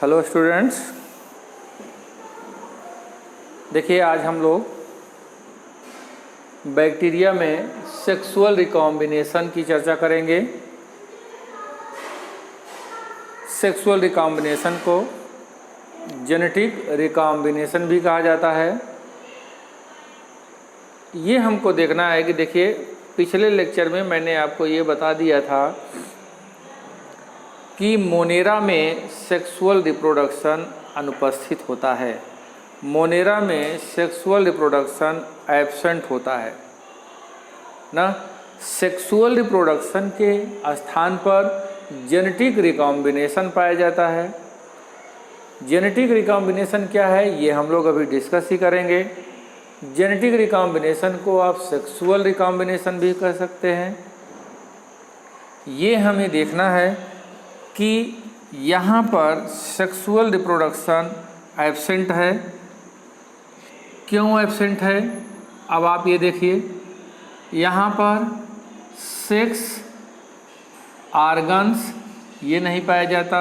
Hello students, देखिए आज हम लोग बैक्टीरिया में सेक्सुअल रिकॉम्बिनेशन की चर्चा करेंगे। सेक्सुअल रिकॉम्बिनेशन को जेनेटिक रिकॉम्बिनेशन भी कहा जाता है। ये हमको देखना है कि देखिए पिछले लेक्चर में मैंने आपको ये बता दिया था कि मोनेरा में सेक्सुअल रिप्रोडक्शन अनुपस्थित होता है, मोनेरा में सेक्सुअल रिप्रोडक्शन एब्सेंट होता है ना। सेक्सुअल रिप्रोडक्शन के स्थान पर जेनेटिक रिकॉम्बिनेशन पाया जाता है। जेनेटिक रिकॉम्बिनेशन क्या है ये हम लोग अभी डिस्कस ही करेंगे। जेनेटिक रिकॉम्बिनेशन को आप सेक्सुअल रिकॉम्बिनेशन भी कह सकते हैं। ये हमें देखना है कि यहाँ पर सेक्सुअल रिप्रोडक्शन एब्सेंट है। क्यों एब्सेंट है? अब आप ये देखिए, यहाँ पर सेक्स ऑर्गन्स ये नहीं पाया जाता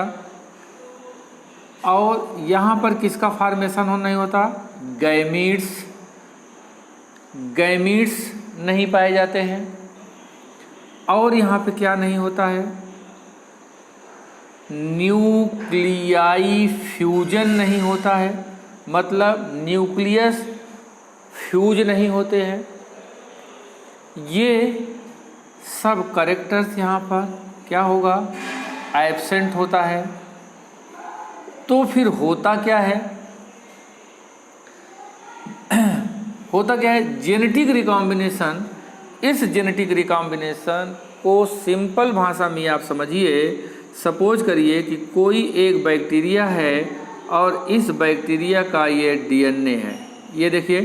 और यहाँ पर किसका फॉर्मेशन नहीं होता? गैमीट्स नहीं पाए जाते हैं। और यहाँ पे क्या नहीं होता है? न्यूक्लियाई फ्यूजन नहीं होता है, मतलब न्यूक्लियस फ्यूज नहीं होते हैं। ये सब कैरेक्टर्स यहाँ पर क्या होगा? एब्सेंट होता है। तो फिर होता क्या है? होता क्या है? Genetic recombination. इस जेनेटिक रिकॉम्बिनेशन को सिंपल भाषा में आप समझिए। सपोज करिए कि कोई एक बैक्टीरिया है और इस बैक्टीरिया का ये डीएनए है। ये देखिए,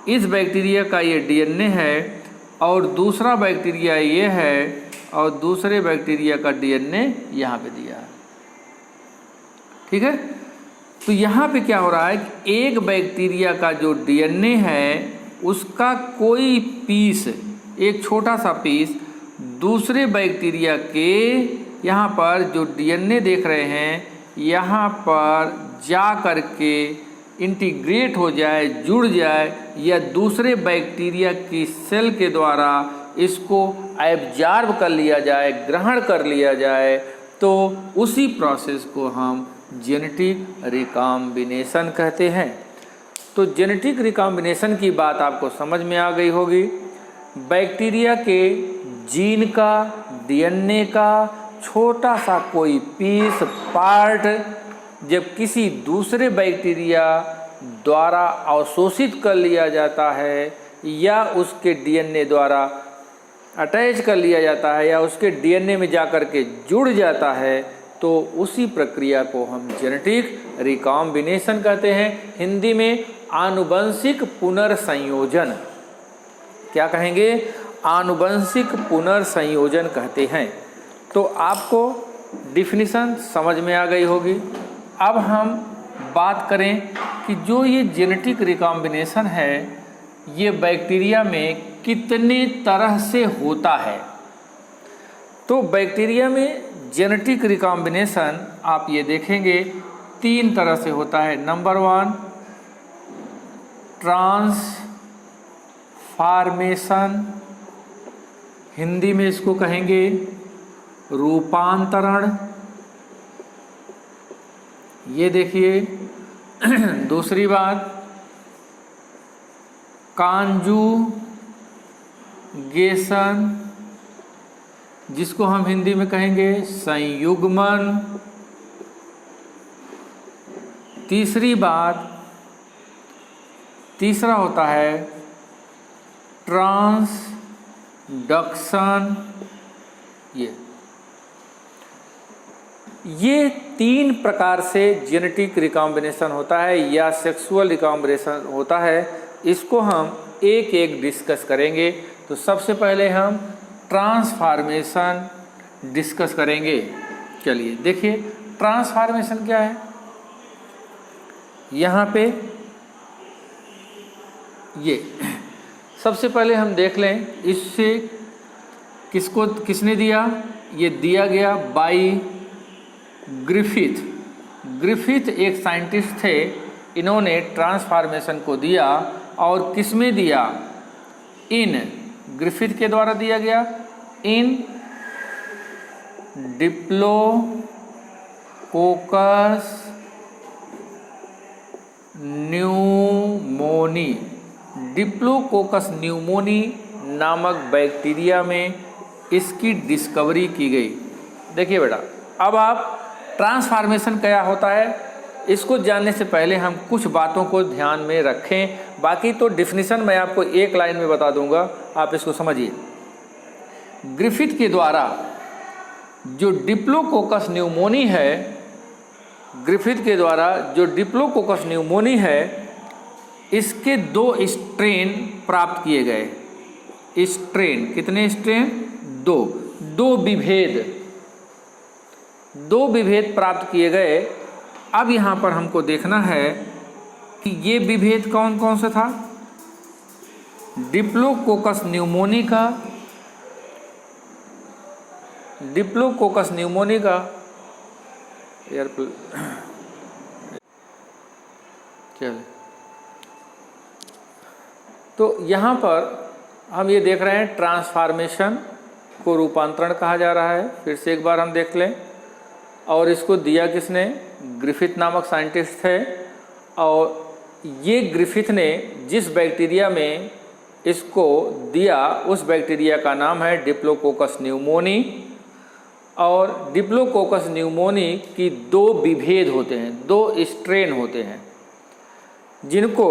इस बैक्टीरिया का ये डीएनए है और दूसरा बैक्टीरिया ये है और दूसरे बैक्टीरिया का डीएनए यहाँ पे दिया है। ठीक है, तो यहाँ पे क्या हो रहा है कि एक बैक्टीरिया का जो डीएनए है उसका कोई पीस, एक छोटा सा पीस दूसरे बैक्टीरिया के यहाँ पर जो डीएनए देख रहे हैं यहाँ पर जा कर के इंटीग्रेट हो जाए, जुड़ जाए, या दूसरे बैक्टीरिया की सेल के द्वारा इसको एब्जॉर्ब कर लिया जाए, ग्रहण कर लिया जाए, तो उसी प्रोसेस को हम जेनेटिक रिकॉम्बिनेशन कहते हैं। तो जेनेटिक रिकॉम्बिनेशन की बात आपको समझ में आ गई होगी। बैक्टीरिया के जीन का, डीएनए का छोटा सा कोई पीस, पार्ट जब किसी दूसरे बैक्टीरिया द्वारा अवशोषित कर लिया जाता है या उसके डीएनए द्वारा अटैच कर लिया जाता है या उसके डीएनए में जाकर के जुड़ जाता है, तो उसी प्रक्रिया को हम जेनेटिक रिकॉम्बिनेशन कहते हैं। हिंदी में आनुवंशिक पुनर्संयोजन, क्या कहेंगे? आनुवंशिक पुनर्संयोजन कहते हैं। तो आपको डिफिनीशन समझ में आ गई होगी। अब हम बात करें कि जो ये जेनेटिक रिकॉम्बिनेशन है ये बैक्टीरिया में कितने तरह से होता है। तो बैक्टीरिया में जेनेटिक रिकॉम्बिनेशन आप ये देखेंगे 3 तरह से होता है। नंबर 1 ट्रांसफॉर्मेशन, हिंदी में इसको कहेंगे रूपांतरण। ये देखिए दूसरी बात कॉन्जुगेशन, जिसको हम हिंदी में कहेंगे संयुग्मन। तीसरी बात, तीसरा होता है ट्रांसडक्शन। ये 3 प्रकार से जेनेटिक रिकॉम्बिनेशन होता है या सेक्सुअल रिकॉम्बिनेशन होता है। इसको हम एक एक डिस्कस करेंगे। तो सबसे पहले हम ट्रांसफॉर्मेशन डिस्कस करेंगे। चलिए देखिए ट्रांसफॉर्मेशन क्या है। यहाँ पे ये सबसे पहले हम देख लें, इससे किसने दिया? ये दिया गया बाई ग्रिफिथ। ग्रिफिथ एक साइंटिस्ट थे, इन्होंने ट्रांसफॉर्मेशन को दिया और किसमें दिया? इन ग्रिफिथ के द्वारा दिया गया इन डिप्लोकोकस न्यूमोनी। डिप्लोकोकस न्यूमोनी नामक बैक्टीरिया में इसकी डिस्कवरी की गई। देखिए बेटा, अब आप ट्रांसफॉर्मेशन क्या होता है इसको जानने से पहले हम कुछ बातों को ध्यान में रखें। बाकी तो डिफिनीशन मैं आपको एक लाइन में बता दूंगा, आप इसको समझिए। ग्रिफिथ के द्वारा जो डिप्लोकोकस न्यूमोनी है, ग्रिफिथ के द्वारा जो डिप्लोकोकस न्यूमोनी है, इसके 2 स्ट्रेन प्राप्त किए गए। स्ट्रेन कितने स्ट्रेन? 2 विभेद प्राप्त किए गए। अब यहाँ पर हमको देखना है कि ये विभेद कौन कौन सा था। डिप्लोकोकस न्यूमोनी का चल, तो यहाँ पर हम ये देख रहे हैं ट्रांसफॉर्मेशन को रूपांतरण कहा जा रहा है। फिर से एक बार हम देख लें। और इसको दिया किसने? ग्रिफिथ नामक साइंटिस्ट थे। और ये ग्रिफिथ ने जिस बैक्टीरिया में इसको दिया उस बैक्टीरिया का नाम है डिप्लोकोकस न्यूमोनी। और डिप्लोकोकस न्यूमोनी की 2 विभेद होते हैं, 2 स्ट्रेन होते हैं, जिनको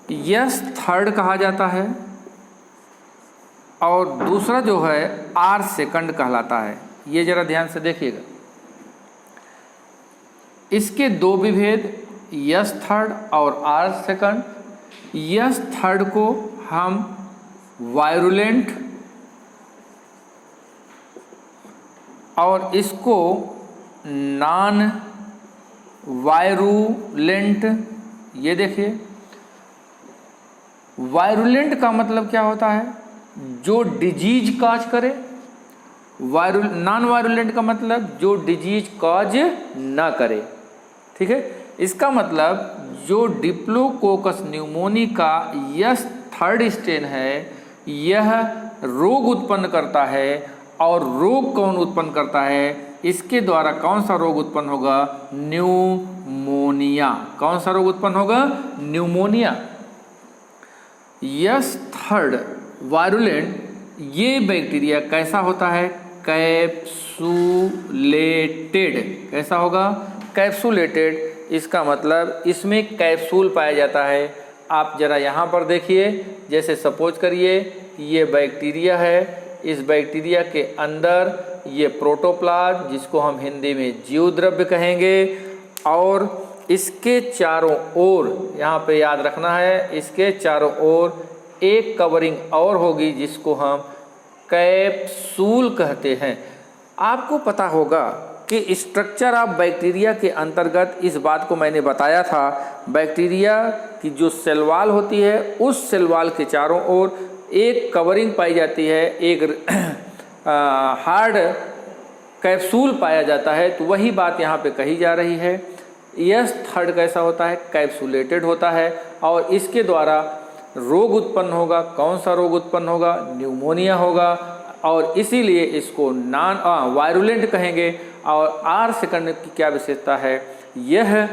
यस थर्ड कहा जाता है और दूसरा जो है आर सेकंड कहलाता है। ये जरा ध्यान से देखिएगा। इसके 2 विभेद यस थर्ड और आर सेकंड। यस थर्ड को हम वायरुलेंट और इसको नॉन वायरुलेंट। ये देखिए, वायरुलेंट का मतलब क्या होता है? जो डिजीज काज करे। नॉन वायरुलेंट का मतलब जो डिजीज काज ना करे। ठीक है, इसका मतलब जो डिप्लोकोकस न्यूमोनी का यस थर्ड स्ट्रेन है, यह रोग उत्पन्न करता है। और रोग कौन उत्पन्न करता है? इसके द्वारा कौन सा रोग उत्पन्न होगा? न्यूमोनिया। कौन सा रोग उत्पन्न होगा? न्यूमोनिया। यस थर्ड वायरुलेंट ये बैक्टीरिया कैसा होता है? कैप्सूलेटेड। कैसा होगा? कैप्सूलेटेड। इसका मतलब इसमें कैप्सूल पाया जाता है। आप जरा यहाँ पर देखिए, जैसे सपोज करिए ये बैक्टीरिया है, इस बैक्टीरिया के अंदर ये प्रोटोप्लाज्म, जिसको हम हिंदी में जीव द्रव्य कहेंगे, और इसके चारों ओर, यहाँ पे याद रखना है, इसके चारों ओर एक कवरिंग और होगी जिसको हम कैप्सूल कहते हैं। आपको पता होगा कि स्ट्रक्चर ऑफ बैक्टीरिया के अंतर्गत इस बात को मैंने बताया था। बैक्टीरिया की जो सेल वॉल होती है, उस सेल वॉल के चारों ओर एक कवरिंग पाई जाती है, एक हार्ड कैप्सूल पाया जाता है। तो वही बात यहाँ पे कही जा रही है। यस थर्ड कैसा होता है? कैप्सूलेटेड होता है और इसके द्वारा रोग उत्पन्न होगा। कौन सा रोग उत्पन्न होगा? न्यूमोनिया होगा। और इसीलिए इसको नॉन वायरुलेंट कहेंगे। और आर सेकंड की क्या विशेषता है? यह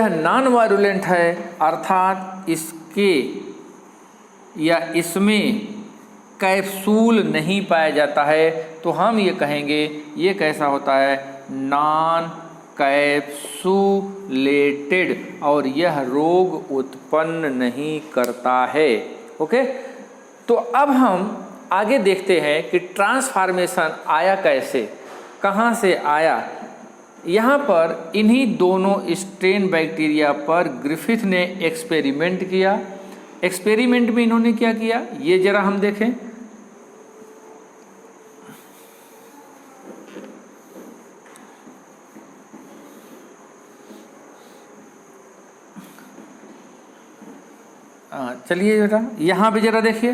नॉन वायरुलेंट है, अर्थात इसके या इसमें कैप्सूल नहीं पाया जाता है। तो हम ये कहेंगे ये कैसा होता है? नॉन कैप्सूलेटेड, और यह रोग उत्पन्न नहीं करता है। ओके, तो अब हम आगे देखते हैं कि ट्रांसफॉर्मेशन आया कैसे, कहाँ से आया। यहाँ पर इन्हीं दोनों स्ट्रेन बैक्टीरिया पर ग्रिफिथ ने एक्सपेरिमेंट किया। एक्सपेरिमेंट में इन्होंने क्या किया ये जरा हम देखें। चलिए बेटा यहाँ पे जरा देखिए।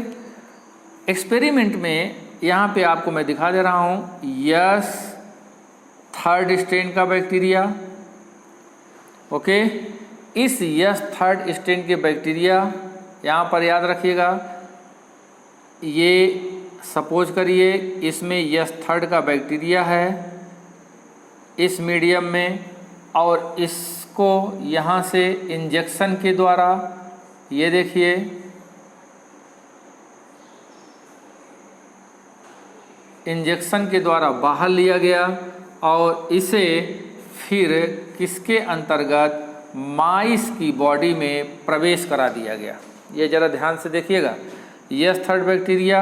एक्सपेरिमेंट में यहाँ पे आपको मैं दिखा दे रहा हूँ। यस थर्ड स्ट्रेन का बैक्टीरिया। ओके, इस यस थर्ड स्ट्रेन के बैक्टीरिया यहाँ पर याद रखिएगा, ये सपोज करिए इसमें यस थर्ड का बैक्टीरिया है इस मीडियम में, और इसको यहाँ से इंजेक्शन के द्वारा, ये देखिए इंजेक्शन के द्वारा बाहर लिया गया और इसे फिर किसके अंतर्गत माइस की बॉडी में प्रवेश करा दिया गया। ये ज़रा ध्यान से देखिएगा, यस थर्ड बैक्टीरिया,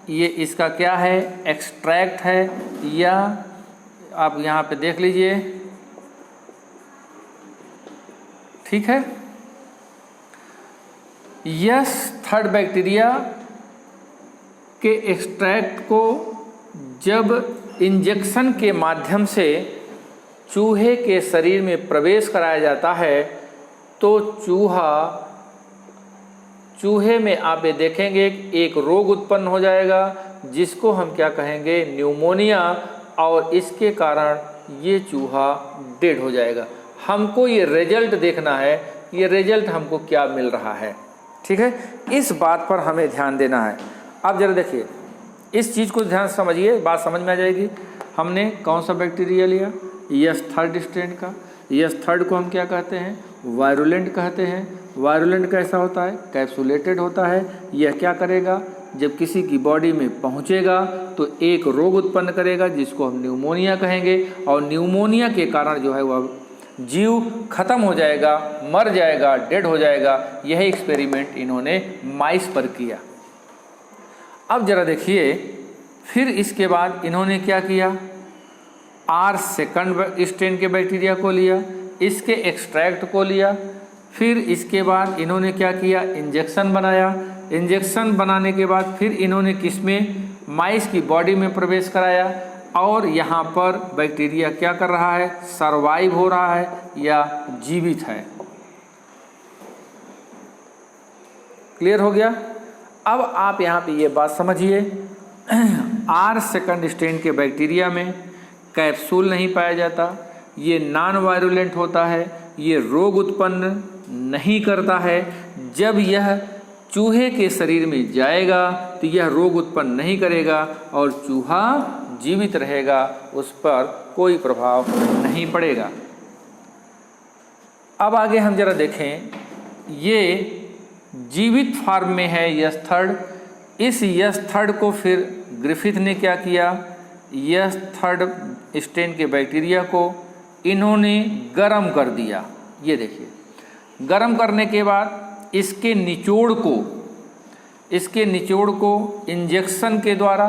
ये इसका क्या है, एक्सट्रैक्ट है, या आप यहाँ पे देख लीजिए, ठीक है। यस थर्ड बैक्टीरिया के एक्सट्रैक्ट को जब इंजेक्शन के माध्यम से चूहे के शरीर में प्रवेश कराया जाता है तो चूहे में आप ये देखेंगे एक रोग उत्पन्न हो जाएगा जिसको हम क्या कहेंगे, न्यूमोनिया, और इसके कारण ये चूहा डेड हो जाएगा। हमको ये रिजल्ट देखना है, ये रिजल्ट हमको क्या मिल रहा है, ठीक है, इस बात पर हमें ध्यान देना है। अब जरा देखिए, इस चीज़ को ध्यान से समझिए, बात समझ में आ जाएगी। हमने कौन सा बैक्टीरिया लिया, यस थर्ड स्ट्रेन का। यस थर्ड को हम क्या कहते हैं, वायरुलेंट कहते हैं। वायरुलेंट कैसा होता है, कैप्सुलेटेड होता है। यह क्या करेगा, जब किसी की बॉडी में पहुंचेगा तो एक रोग उत्पन्न करेगा जिसको हम न्यूमोनिया कहेंगे, और न्यूमोनिया के कारण जो है वह जीव खत्म हो जाएगा, मर जाएगा, डेड हो जाएगा। यह एक्सपेरिमेंट इन्होंने माइस पर किया। अब जरा देखिए, फिर इसके बाद इन्होंने क्या किया, आर सेकंड स्ट्रेन के बैक्टीरिया को लिया, इसके एक्सट्रैक्ट को लिया, फिर इसके बाद इन्होंने क्या किया, इंजेक्शन बनाया। इंजेक्शन बनाने के बाद फिर इन्होंने किसमें, माइस की बॉडी में प्रवेश कराया, और यहाँ पर बैक्टीरिया क्या कर रहा है, सरवाइव हो रहा है या जीवित है। क्लियर हो गया। अब आप यहाँ पे ये बात समझिए, आर सेकंड स्ट्रेन के बैक्टीरिया में कैप्सूल नहीं पाया जाता, ये नॉन वायरुलेंट होता है, ये रोग उत्पन्न नहीं करता है। जब यह चूहे के शरीर में जाएगा तो यह रोग उत्पन्न नहीं करेगा और चूहा जीवित रहेगा, उस पर कोई प्रभाव नहीं पड़ेगा। अब आगे हम जरा देखें, ये जीवित फॉर्म में है यस थर्ड। इस यस थर्ड को फिर ग्रिफिथ ने क्या किया, यस थर्ड स्ट्रेन के बैक्टीरिया को इन्होंने गर्म कर दिया। ये देखिए, गर्म करने के बाद इसके निचोड़ को इंजेक्शन के द्वारा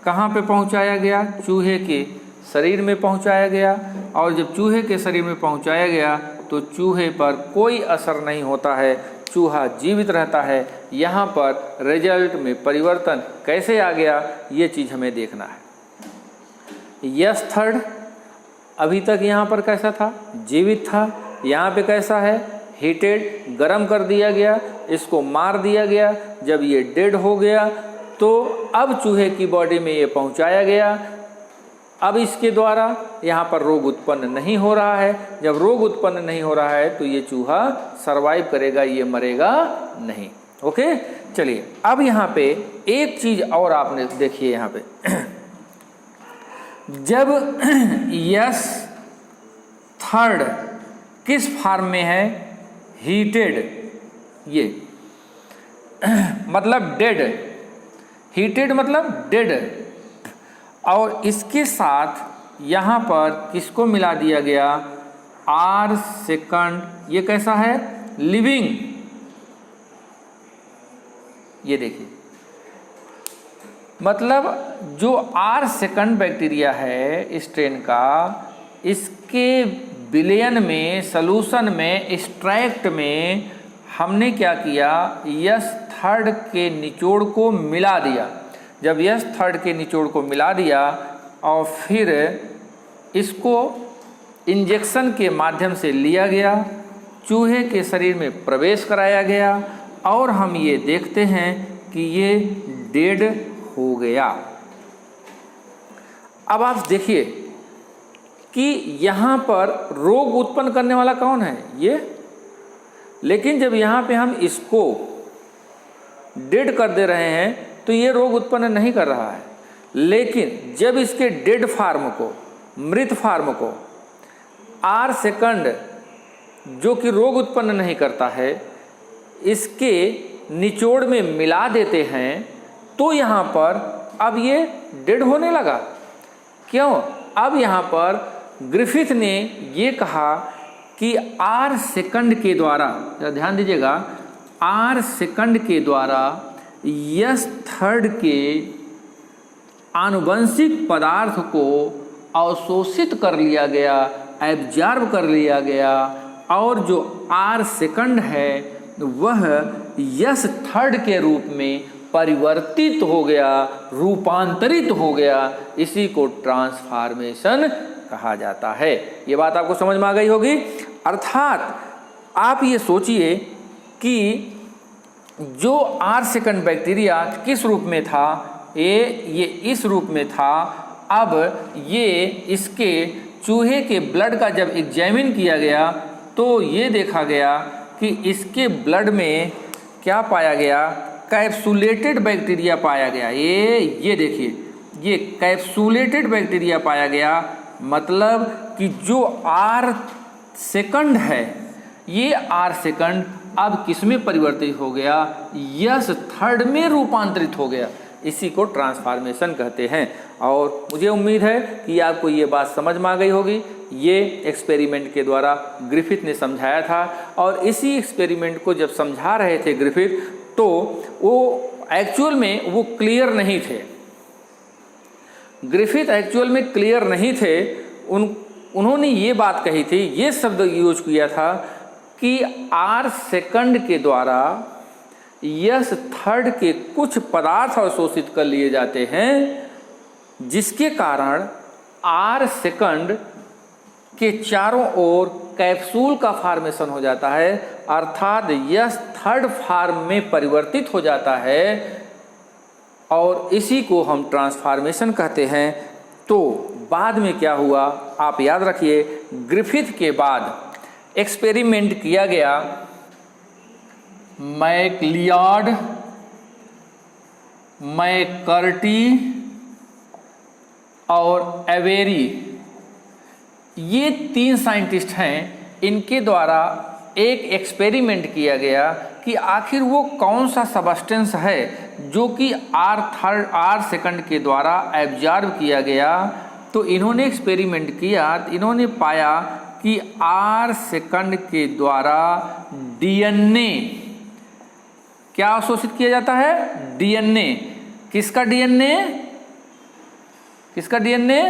कहाँ पे पहुँचाया गया, चूहे के शरीर में पहुँचाया गया। और जब चूहे के शरीर में पहुँचाया गया तो चूहे पर कोई असर नहीं होता है, चूहा जीवित रहता है। यहाँ पर रिजल्ट में परिवर्तन कैसे आ गया, ये चीज़ हमें देखना है। यस थर्ड अभी तक यहाँ पर कैसा था, जीवित था, यहाँ पे कैसा है, हीटेड, गरम कर दिया गया, इसको मार दिया गया। जब ये डेड हो गया तो अब चूहे की बॉडी में ये पहुँचाया गया। अब इसके द्वारा यहाँ पर रोग उत्पन्न नहीं हो रहा है। जब रोग उत्पन्न नहीं हो रहा है तो ये चूहा सरवाइव करेगा, ये मरेगा नहीं। ओके, चलिए अब यहाँ पे एक चीज़ और आपने देखिए, यहाँ पे जब यस थर्ड किस फॉर्म में है, हीटेड, ये मतलब डेड, हीटेड मतलब डेड, और इसके साथ यहाँ पर किसको मिला दिया गया, आर सेकंड, ये कैसा है, लिविंग। ये देखिए, मतलब जो आर सेकंड बैक्टीरिया है स्ट्रेन का, इसके विलयन में, सॉल्यूशन में, एक्सट्रैक्ट में हमने क्या किया, यस थर्ड के निचोड़ को मिला दिया। जब यस थर्ड के निचोड़ को मिला दिया और फिर इसको इंजेक्शन के माध्यम से लिया गया, चूहे के शरीर में प्रवेश कराया गया, और हम ये देखते हैं कि ये डेड हो गया। अब आप देखिए कि यहाँ पर रोग उत्पन्न करने वाला कौन है, ये। लेकिन जब यहाँ पे हम इसको डेड कर दे रहे हैं तो ये रोग उत्पन्न नहीं कर रहा है। लेकिन जब इसके डेड फार्म को, मृत फार्म को R सेकंड जो कि रोग उत्पन्न नहीं करता है, इसके निचोड़ में मिला देते हैं तो यहाँ पर अब ये डेड होने लगा। क्यों? अब यहाँ पर ग्रिफिथ ने ये कहा कि R सेकंड के द्वारा, ध्यान दीजिएगा, R सेकंड के द्वारा S थर्ड के आनुवंशिक पदार्थ को अवशोषित कर लिया गया, एब्जॉर्ब कर लिया गया, और जो R सेकंड है वह S थर्ड के रूप में परिवर्तित हो गया, रूपांतरित हो गया। इसी को ट्रांसफॉर्मेशन कहा जाता है। ये बात आपको समझ में आ गई होगी। अर्थात आप ये सोचिए कि जो R सेकंड बैक्टीरिया किस रूप में था, ये इस रूप में था। अब ये इसके चूहे के ब्लड का जब एग्जामिन किया गया तो ये देखा गया कि इसके ब्लड में क्या पाया गया, कैप्सूलेटेड बैक्टीरिया पाया गया। ये देखिए, ये कैप्सूलेटेड बैक्टीरिया पाया गया। मतलब कि जो R सेकंड है, ये R सेकंड अब किस में परिवर्तित हो गया, S थर्ड में रूपांतरित हो गया। इसी को ट्रांसफॉर्मेशन कहते हैं। और मुझे उम्मीद है कि आपको ये बात समझ में आ गई होगी। ये एक्सपेरिमेंट के द्वारा ग्रिफिथ ने समझाया था, और इसी एक्सपेरिमेंट को जब समझा रहे थे ग्रिफिथ, तो वो एक्चुअल में वो क्लियर नहीं थे। ग्रिफिथ एक्चुअल में क्लियर नहीं थे। उन्होंने ये बात कही थी, ये शब्द यूज किया था कि R सेकंड के द्वारा S थर्ड के कुछ पदार्थ अवशोषित कर लिए जाते हैं, जिसके कारण R सेकंड के चारों ओर कैप्सूल का फॉर्मेशन हो जाता है, अर्थात S थर्ड फॉर्म में परिवर्तित हो जाता है, और इसी को हम ट्रांसफॉर्मेशन कहते हैं। तो बाद में क्या हुआ, आप याद रखिए, ग्रिफिथ के बाद एक्सपेरिमेंट किया गया मैकलियार्ड, मैककर्टी और एवेरी। ये 3 साइंटिस्ट हैं। इनके द्वारा एक एक्सपेरिमेंट किया गया कि आखिर वो कौन सा सबस्टेंस है जो कि R सेकंड के द्वारा एब्जॉर्ब किया गया। तो इन्होंने एक्सपेरिमेंट किया, इन्होंने पाया कि R सेकंड के द्वारा DNA क्या अवशोषित किया जाता है, DNA। किसका DNA? किसका DNA?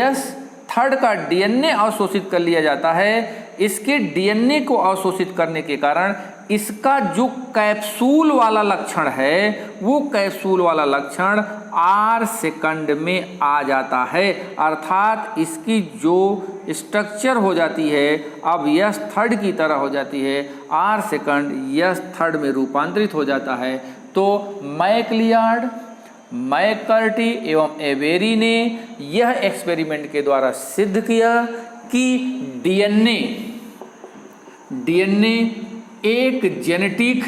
S थर्ड का DNA अवशोषित कर लिया जाता है। इसके DNA को अवशोषित करने के कारण इसका जो कैप्सूल वाला लक्षण है, वो कैप्सूल वाला लक्षण R सेकंड में आ जाता है। अर्थात इसकी जो स्ट्रक्चर हो जाती है अब S थर्ड की तरह हो जाती है, R सेकंड S थर्ड में रूपांतरित हो जाता है। तो मैकलियार्ड, मैककर्टी एवं एवेरी ने यह एक्सपेरिमेंट के द्वारा सिद्ध किया कि DNA एक जेनेटिक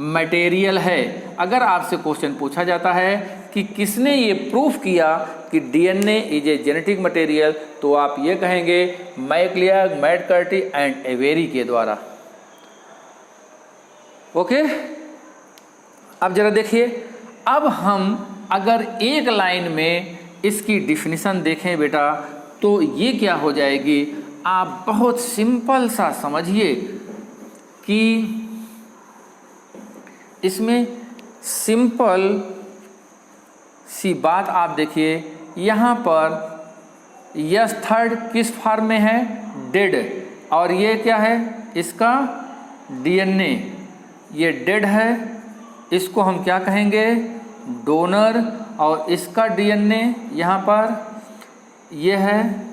मटेरियल है। अगर आपसे क्वेश्चन पूछा जाता है कि किसने ये प्रूफ किया कि DNA is a genetic material, तो आप ये कहेंगे मैकलियार्ड, मैककर्टी एंड एवेरी के द्वारा। ओके, अब जरा देखिए, अब हम अगर एक लाइन में इसकी डिफिनीशन देखें बेटा, तो ये क्या हो जाएगी, आप बहुत सिंपल सा समझिए कि इसमें सिंपल सी बात आप देखिए, यहाँ पर S थर्ड किस फॉर्म में है, डेड, और ये क्या है, इसका DNA, ये डेड है, इसको हम क्या कहेंगे, डोनर, और इसका DNA यहाँ पर ये है,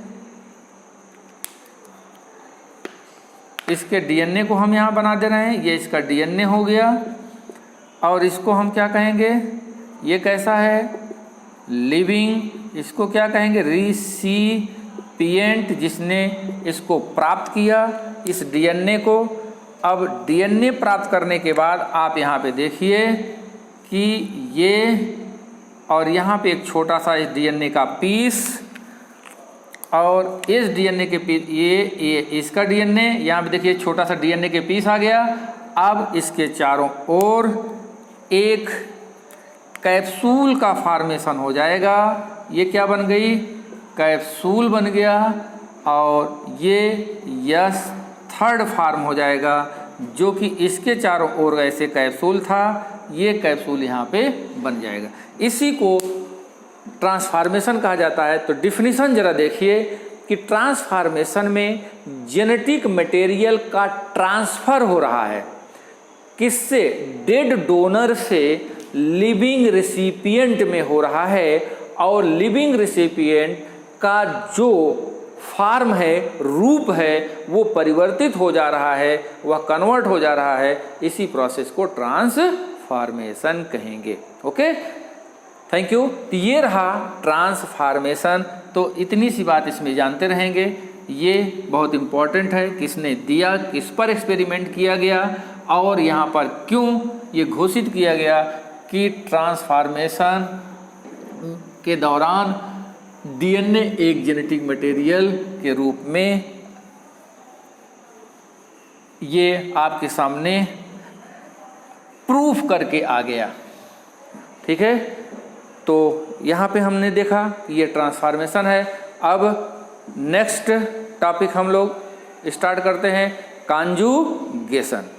इसके DNA को हम यहाँ बना दे रहे हैं, ये इसका DNA हो गया, और इसको हम क्या कहेंगे, ये कैसा है, लिविंग, इसको क्या कहेंगे, रेसिपिएंट जिसने इसको प्राप्त किया इस डीएनए को। अब डीएनए प्राप्त करने के बाद आप यहाँ पे देखिए कि ये और यहाँ पे एक छोटा सा इस डीएनए का पीस और इस डीएनए के पीस ये इसका डीएनए, यहाँ पे देखिए छोटा सा डीएनए के पीस आ गया। अब इसके चारों ओर एक कैप्सूल का फॉर्मेशन हो जाएगा। ये क्या बन गई? कैप्सूल बन गया और ये यस थर्ड फॉर्म हो जाएगा जो कि इसके चारों ओर ऐसे कैप्सूल था, ये कैप्सूल यहाँ पे बन जाएगा। इसी को ट्रांसफॉर्मेशन कहा जाता है। तो डिफिनीशन जरा देखिए कि ट्रांसफॉर्मेशन में जेनेटिक मटेरियल का ट्रांसफर हो रहा है। किससे? डेड डोनर से लिविंग रेसिपिएंट में हो रहा है और लिविंग रेसिपिएंट का जो फॉर्म है, रूप है, वो परिवर्तित हो जा रहा है, वह कन्वर्ट हो जा रहा है। इसी प्रोसेस को ट्रांसफॉर्मेशन कहेंगे। Okay, thank you. ये रहा ट्रांसफॉर्मेशन। तो इतनी सी बात इसमें जानते रहेंगे। ये बहुत इम्पॉर्टेंट है, किसने दिया, किस पर एक्सपेरिमेंट किया गया और यहाँ पर क्यों ये घोषित किया गया कि ट्रांसफॉर्मेशन के दौरान डीएनए एक जेनेटिक मटेरियल के रूप में ये आपके सामने प्रूफ करके आ गया। ठीक है, तो यहाँ पे हमने देखा कि ये ट्रांसफॉर्मेशन है। अब नेक्स्ट टॉपिक हम लोग स्टार्ट करते हैं, कॉन्जुगेशन।